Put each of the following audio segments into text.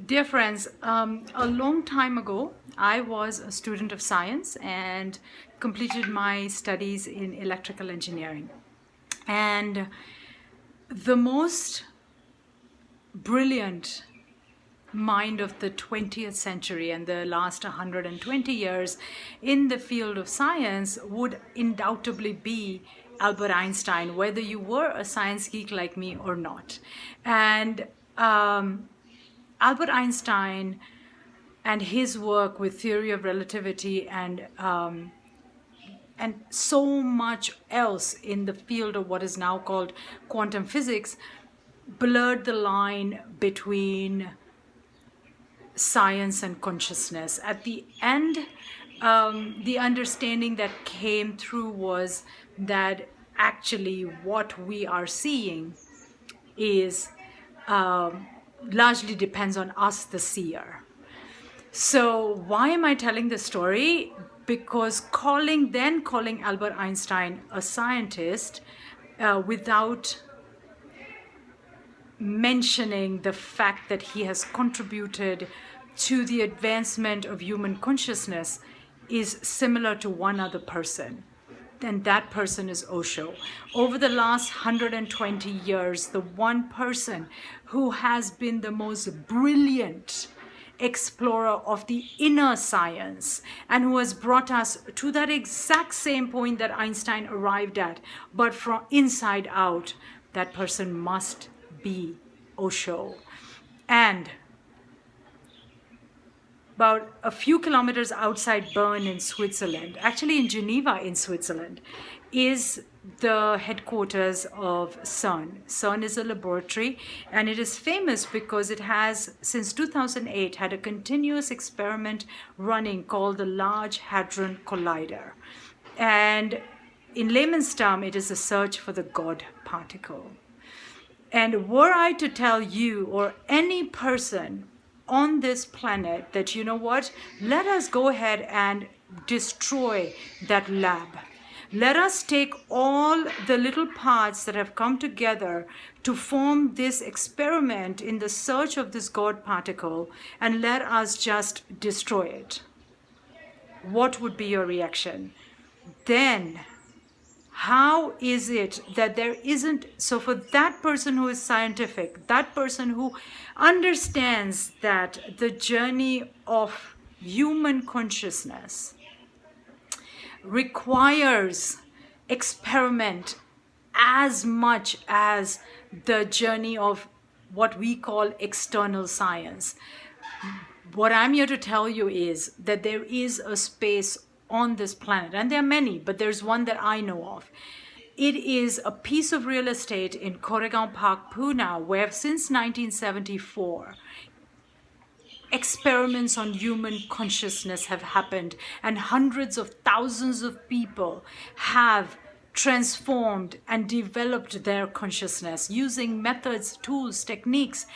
Dear friends, a long time ago, I was a student of science and completed my studies in electrical engineering. And the most brilliant mind of the 20th century and the last 120 years in the field of science would undoubtedly be Albert Einstein, whether you were a science geek like me or not. And Albert Einstein and his work with theory of relativity and so much else in the field of what is now called quantum physics blurred the line between science and consciousness. At the end, the understanding that came through was that actually what we are seeing is largely depends on us, the seer. So why am I telling this story? Because calling Albert Einstein a scientist without mentioning the fact that he has contributed to the advancement of human consciousness is similar to one other person. And that person is Osho. Over the last 120 years, the one person who has been the most brilliant explorer of the inner science and who has brought us to that exact same point that Einstein arrived at, but from inside out, that person must be Osho. And about a few kilometers outside Bern in Switzerland, actually in Geneva in Switzerland, is the headquarters of CERN. CERN is a laboratory, and it is famous because it has, since 2008, had a continuous experiment running called the Large Hadron Collider. And in layman's term, it is a search for the God particle. And were I to tell you or any person on this planet that, you know what, let us go ahead and destroy that lab. Let us take all the little parts that have come together to form this experiment in the search of this God particle and let us just destroy it. What would be your reaction? Then how is it that there isn't, so for that person who is scientific, that person who understands that the journey of human consciousness requires experiment as much as the journey of what we call external science. What I'm here to tell you is that there is a space on this planet, and there are many, but there's one that I know of. It is a piece of real estate in Koregaon Park, Pune, where since 1974, experiments on human consciousness have happened, and hundreds of thousands of people have transformed and developed their consciousness using methods, tools, techniques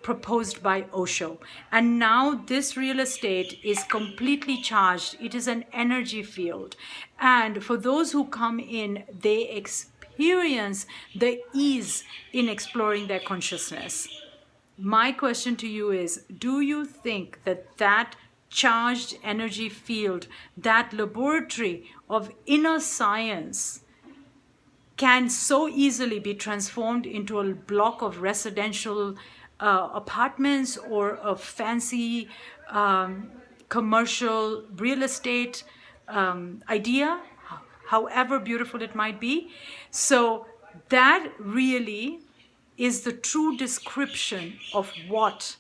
proposed by Osho. And now this real estate is completely charged. It is an energy field. And for those who come in, they experience the ease in exploring their consciousness. My question to you is, do you think that that charged energy field, that laboratory of inner science, can so easily be transformed into a block of residential apartments or a fancy commercial real estate idea, however beautiful it might be? So that really is the true description of what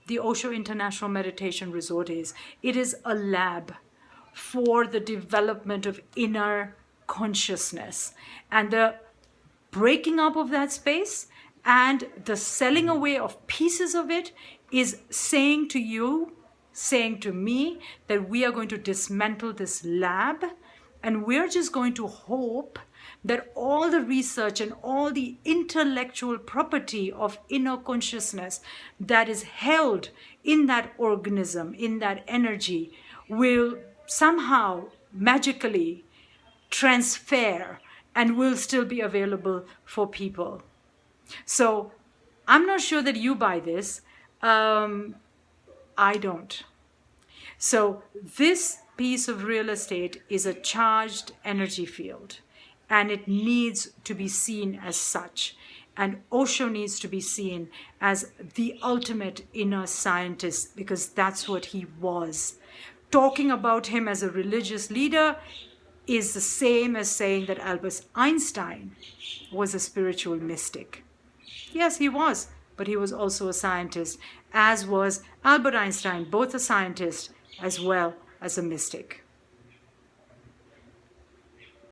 the Osho International Meditation Resort is. It is a lab for the development of inner consciousness, and the breaking up of that space and the selling away of pieces of it is saying to you, saying to me, that we are going to dismantle this lab, and we're just going to hope that all the research and all the intellectual property of inner consciousness that is held in that organism, in that energy, will somehow magically transfer and will still be available for people. So I'm not sure that you buy this. I don't. So this piece of real estate is a charged energy field, and it needs to be seen as such. And Osho needs to be seen as the ultimate inner scientist, because that's what he was. Talking about him as a religious leader is the same as saying that Albert Einstein was a spiritual mystic. Yes, he was, but he was also a scientist, as was Albert Einstein, both a scientist as well as a mystic.